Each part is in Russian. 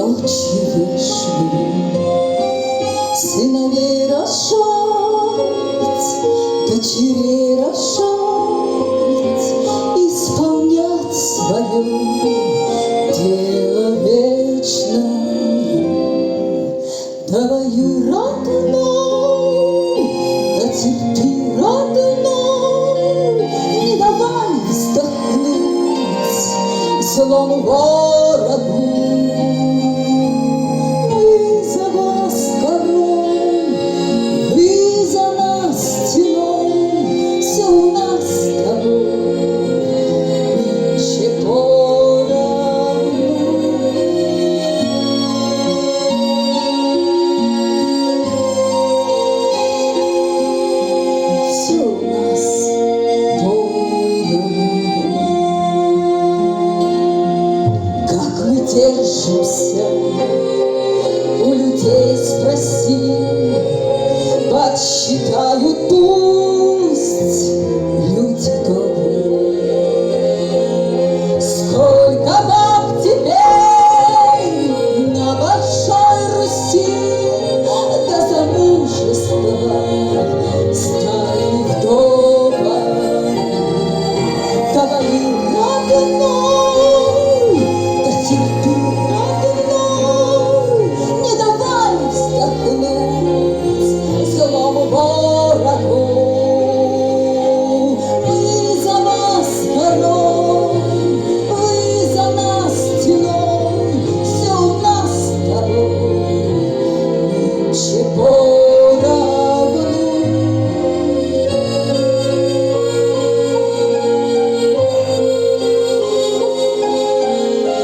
ночи вышли сыновей рожать, дочерей рожать, исполнять свое дело вечное. Давай, родной, да терпи, родной, не давай вздохнуть злому ворогу. Мы за вас горой, вы за нас стеной, все у нас с тобой нынче поровну. Все у нас поровну. Как мы держимся, у людей спроси, подсчитают пусть люди добрые. Сколько баб теперь на большой Руси до замужества стали вдовами. Давай, родной, да терпи, родной, не давай вздохнуть злому ворогу. Мы за вас горой, вы за нас стеной, все у нас с тобой нынче поровну.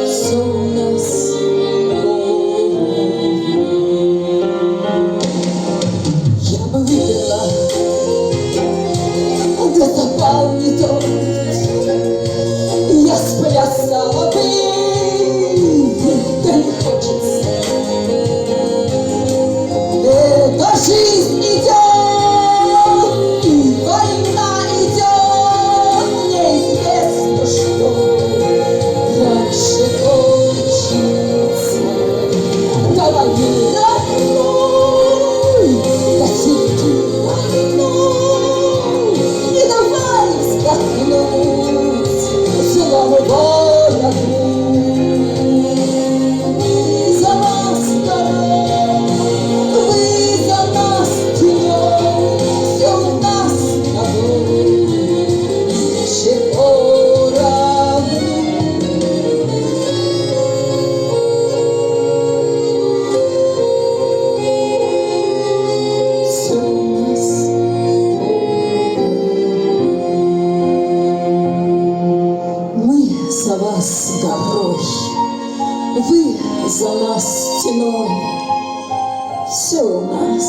Все у нас поровну. Я бы выпила, да запал не тот. Я сплясала бы, да не хочется. Эта жизнь идет, и война идет, неизвестно, что раньше кончится. Давай, родной, да терпи, родной, не давай вздохнуть злому ворогу. Мы за вас горой, вы за нас теней, все у нас с тобой нынче поровну. Все у нас поровну. Мы за вас горой, вы за нас стеной, все у нас